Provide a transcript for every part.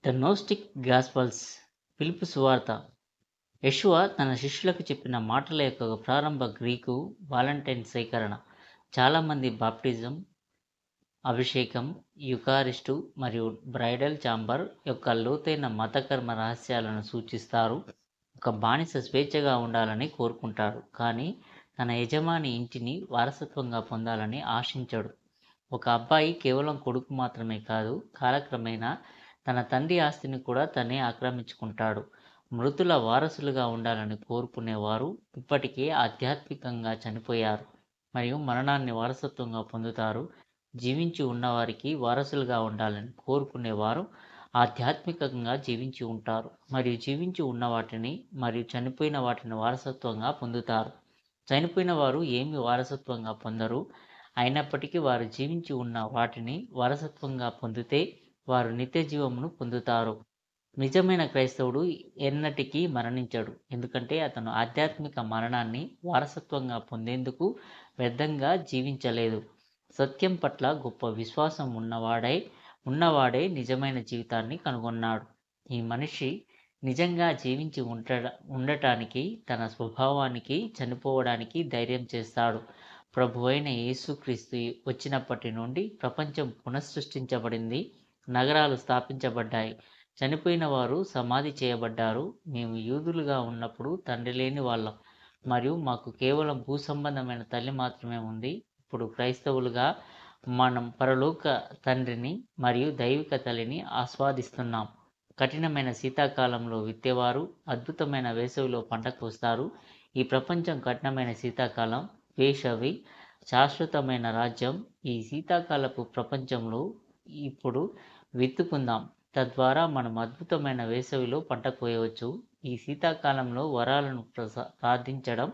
The నోస్టిక్ gospels పిలుపు సువార్త. యెషువా తన శిష్యులకు చెప్పిన మాటల యొక్క ప్రారంభ గ్రీకు వాలంటైన్ సేకరణ. చాలామంది బాప్టిజం, అభిషేకం, యుకారిస్టు మరియు బ్రైడల్ ఛాంబర్ యొక్క లోతైన మతకర్మ రహస్యాలను సూచిస్తారు. ఒక బానిస స్వేచ్ఛగా ఉండాలని కోరుకుంటాడు, కానీ తన యజమాని ఇంటిని వారసత్వంగా పొందాలని ఆశించడు. ఒక అబ్బాయి కేవలం కొడుకు మాత్రమే కాదు, కాలక్రమేణా తన తండ్రి ఆస్తిని కూడా తనే ఆక్రమించుకుంటాడు. మృతుల వారసులుగా ఉండాలని కోరుకునేవారు ఇప్పటికే ఆధ్యాత్మికంగా చనిపోయారు మరియు మరణాన్ని వారసత్వంగా పొందుతారు. జీవించి ఉన్నవారికి వారసులుగా ఉండాలని కోరుకునేవారు ఆధ్యాత్మికంగా జీవించి ఉంటారు మరియు జీవించి ఉన్న వాటిని మరియు చనిపోయిన వాటిని వారసత్వంగా పొందుతారు. చనిపోయిన వారు ఏమి వారసత్వంగా పొందరు, అయినప్పటికీ వారు జీవించి ఉన్న వాటిని వారసత్వంగా పొందితే వారు నిత్య జీవమును పొందుతారు. నిజమైన క్రైస్తవుడు ఎన్నటికీ మరణించడు, ఎందుకంటే అతను ఆధ్యాత్మిక మరణాన్ని వారసత్వంగా పొందేందుకు వ్యర్థంగా జీవించలేదు. సత్యం పట్ల గొప్ప విశ్వాసం ఉన్నవాడే నిజమైన జీవితాన్ని కనుగొన్నాడు. ఈ మనిషి నిజంగా జీవించి ఉండటానికి, తన స్వభావానికి చనిపోవడానికి ధైర్యం చేస్తాడు. ప్రభువైన యేసుక్రీస్తు వచ్చినప్పటి నుండి ప్రపంచం పునఃసృష్టించబడింది. నగరాలు స్థాపించబడ్డాయి, చనిపోయిన వారు సమాధి చేయబడ్డారు. మేము యూదులుగా ఉన్నప్పుడు తండ్రి లేని వాళ్ళం మరియు మాకు కేవలం భూసంబంధమైన తల్లి మాత్రమే ఉంది. ఇప్పుడు క్రైస్తవులుగా మనం పరలోక తండ్రిని మరియు దైవిక తల్లిని ఆస్వాదిస్తున్నాం. కఠినమైన శీతాకాలంలో విత్తేవారు అద్భుతమైన వేసవిలో పంట కోస్తారు. ఈ ప్రపంచం కఠినమైన శీతాకాలం, వేసవి శాశ్వతమైన రాజ్యం. ఈ శీతాకాలపు ప్రపంచంలో ఇప్పుడు విత్తుకుందాం, తద్వారా మనం అద్భుతమైన వేసవిలో పంట కోయవచ్చు. ఈ శీతాకాలంలో వరాలను ప్రార్థించడం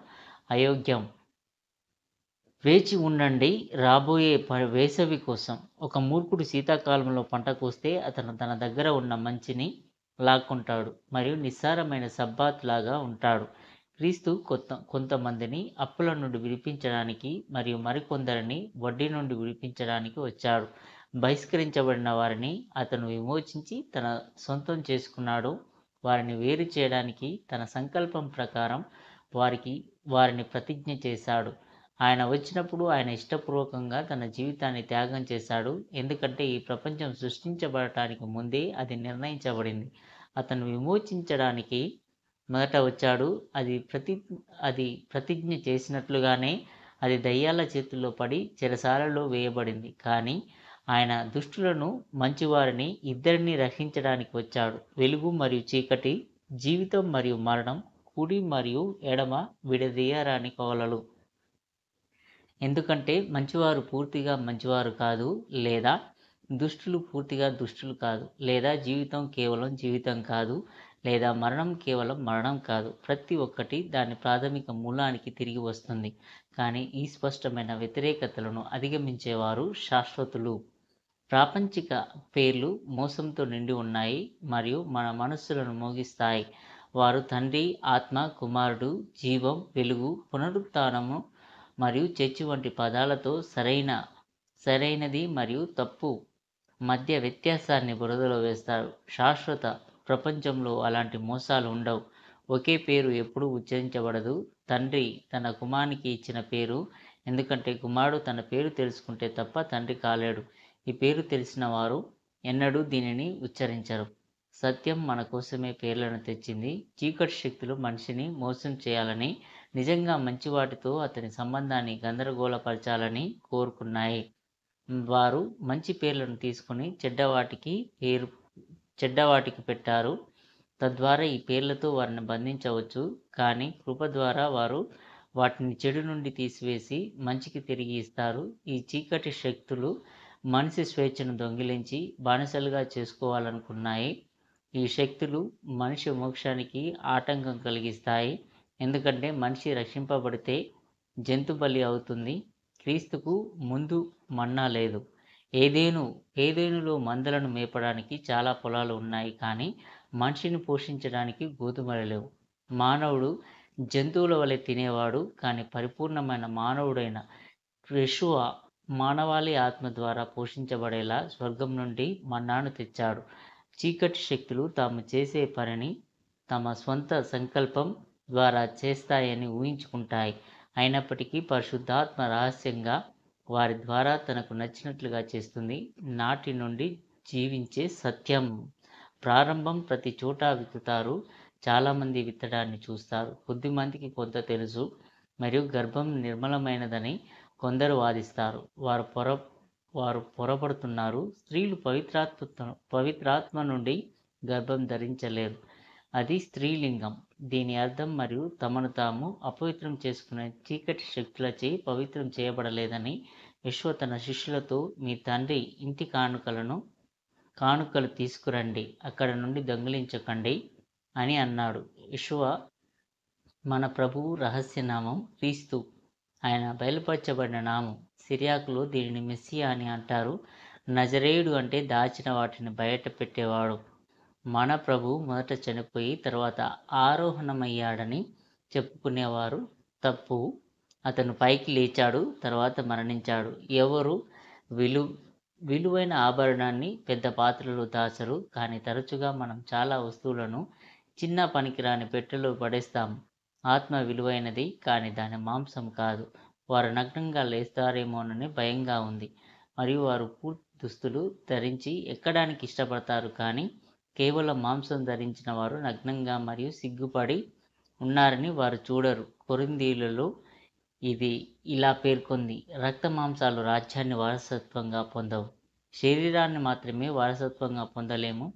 అయోగ్యం. వేచి ఉండండి రాబోయే వేసవి కోసం. ఒక మూర్ఖుడు శీతాకాలంలో పంట కోస్తే అతను తన దగ్గర ఉన్న మంచిని లాక్కుంటాడు మరియు నిస్సారమైన సబ్బాత్ లాగా ఉంటాడు. క్రీస్తు కొంతమందిని అప్పుల నుండి విడిపించడానికి మరియు మరికొందరిని వడ్డీ నుండి విడిపించడానికి వచ్చాడు. బహిష్కరించబడిన వారిని అతను విమోచించి తన సొంతం చేసుకున్నాడు. వారిని వేరు చేయడానికి తన సంకల్పం ప్రకారం వారిని ప్రతిజ్ఞ చేశాడు. ఆయన వచ్చినప్పుడు ఆయన ఇష్టపూర్వకంగా తన జీవితాన్ని త్యాగం చేశాడు, ఎందుకంటే ఈ ప్రపంచం సృష్టించబడటానికి ముందే అది నిర్ణయించబడింది. అతను విమోచించడానికి మొదట వచ్చాడు. అది ప్రతిజ్ఞ చేసినట్లుగానే అది దయ్యాల చేతుల్లో పడి చెరసాలలో వేయబడింది. కానీ ఆయన దుష్టులను, మంచివారిని ఇద్దరిని రక్షించడానికి వచ్చాడు. వెలుగు మరియు చీకటి, జీవితం మరియు మరణం, కుడి మరియు ఎడమ విడదీయరాని కోలలు. ఎందుకంటే మంచివారు పూర్తిగా మంచివారు కాదు, లేదా దుష్టులు పూర్తిగా దుష్టులు కాదు, లేదా జీవితం కేవలం జీవితం కాదు, లేదా మరణం కేవలం మరణం కాదు. ప్రతి ఒక్కటి దాని ప్రాథమిక మూలానికి తిరిగి వస్తుంది. కానీ ఈ స్పష్టమైన వ్యతిరేకతలను అధిగమించేవారు శాశ్వతులు. ప్రాపంచిక పేర్లు మోసంతో నిండి ఉన్నాయి మరియు మన మనస్సులను మోగిస్తాయి. వారు తండ్రి, ఆత్మ, కుమారుడు, జీవం, వెలుగు, పునరుత్థానము మరియు చర్చి వంటి పదాలతో సరైనది మరియు తప్పు మధ్య వ్యత్యాసాన్ని బురదలో వేస్తారు. శాశ్వత ప్రపంచంలో అలాంటి మోసాలు ఉండవు. ఒకే పేరు ఎప్పుడూ ఉచ్చరించబడదు. తండ్రి తన కుమారునికి ఇచ్చిన పేరు, ఎందుకంటే కుమారుడు తన పేరు తెలుసుకుంటే తప్ప తండ్రి కాలేడు. ఈ పేరు తెలిసిన వారు ఎన్నడూ దీనిని ఉచ్చరించరు. సత్యం మన కోసమే పేర్లను తెచ్చింది. చీకటి శక్తులు మనిషిని మోసం చేయాలని, నిజంగా మంచి వాటితో అతని సంబంధాన్ని గందరగోళపరచాలని కోరుకున్నాయి. వారు మంచి పేర్లను తీసుకుని చెడ్డవాటికి పెట్టారు. తద్వారా ఈ పేర్లతో వారిని బంధించవచ్చు, కానీ కృప ద్వారా వారు వాటిని చెడు నుండి తీసివేసి మంచికి తిరిగి ఇస్తారు. ఈ చీకటి శక్తులు మనిషి స్వేచ్ఛను దొంగిలించి బానిసలుగా చేసుకోవాలనుకున్నాయి. ఈ శక్తులు మనిషి మోక్షానికి ఆటంకం కలిగిస్తాయి, ఎందుకంటే మనిషి రక్షింపబడితే జంతు బలి అవుతుంది. క్రీస్తుకు ముందు మన్నా లేదు. ఏదేనులో మందలను మేపడానికి చాలా పొలాలు ఉన్నాయి, కానీ మనిషిని పోషించడానికి గోధుమలు లేవు. మానవుడు జంతువుల వలె తినేవాడు, కానీ పరిపూర్ణమైన మానవుడైన యెషువా మానవాళి ఆత్మ ద్వారా పోషించబడేలా స్వర్గం నుండి మన్నాను తెచ్చాడు. చీకటి శక్తులు తాము చేసే పనిని తమ స్వంత సంకల్పం ద్వారా చేస్తాయని ఊహించుకుంటాయి. అయినప్పటికీ పరిశుద్ధాత్మ రహస్యంగా వారి ద్వారా తనకు నచ్చినట్లుగా చేస్తుంది. నాటి నుండి జీవించే సత్యం. ప్రారంభం ప్రతి చోట విత్తుతారు. చాలామంది విత్తడాన్ని చూస్తారు. కొద్దిమందికి కొంత తెలుసు మరియు గర్భం నిర్మలమైనదని కొందరు వాదిస్తారు. వారు పొరపడుతున్నారు. స్త్రీలు పవిత్రాత్మ నుండి గర్భం ధరించలేరు. అది స్త్రీలింగం. దీని అర్థం మరియు తమను తాము అపవిత్రం చేసుకునే చీకటి శక్తులచే పవిత్రం చేయబడలేదని యెషువ తన శిష్యులతో, మీ తండ్రి ఇంటి కానుకలు తీసుకురండి, అక్కడ నుండి దొంగిలించకండి అని అన్నాడు. యెషువ మన ప్రభువు రహస్యనామం క్రీస్తు. ఆయన బయలుపరచబడిన నామం. సిరియాకులో దీనిని మెస్సియా అని అంటారు. నజరేయుడు అంటే దాచిన వాటిని బయట పెట్టేవాడు. మన ప్రభువు మొదట చనిపోయి తర్వాత ఆరోహణమయ్యాడని చెప్పుకునేవారు తప్పు. అతను పైకి లేచాడు, తర్వాత మరణించాడు. ఎవరు విలువైన ఆభరణాన్ని పెద్ద పాత్రలో దాచరు, కానీ తరచుగా మనం చాలా వస్తువులను చిన్న పనికిరాని పెట్టెలో పడేస్తాము. ఆత్మ విలువైనది, కానీ దాని మాంసం కాదు. వారు నగ్నంగా లేస్తారేమోనని భయంగా ఉంది, మరియు వారు పూర్తి దుస్తులు ధరించి ఎక్కడానికి ఇష్టపడతారు, కానీ కేవలం మాంసం ధరించిన వారు నగ్నంగా మరియు సిగ్గుపడి ఉన్నారని వారు చూడరు. కొరింథీయులలో ఇది ఇలా పేర్కొంది: రక్త మాంసాలు రాజ్యాన్ని వారసత్వంగా పొందవు, శరీరాన్ని మాత్రమే వారసత్వంగా పొందలేము.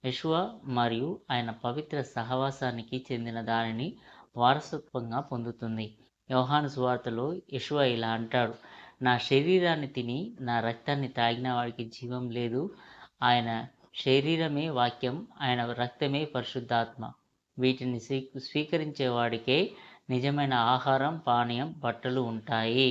యెషువ మరియు ఆయన పవిత్ర సహవాసానికి చెందిన దానిని వారసత్వంగా పొందుతుంది. యోహాను సువార్తలో యెషువ ఇలా అంటాడు: నా శరీరాన్ని తిని నా రక్తాన్ని తాగిన వాడికి జీవం లేదు. ఆయన శరీరమే వాక్యం, ఆయన రక్తమే పరిశుద్ధాత్మ. వీటిని స్వీకరించే వాడికే నిజమైన ఆహారం, పానీయం, బట్టలు ఉంటాయి.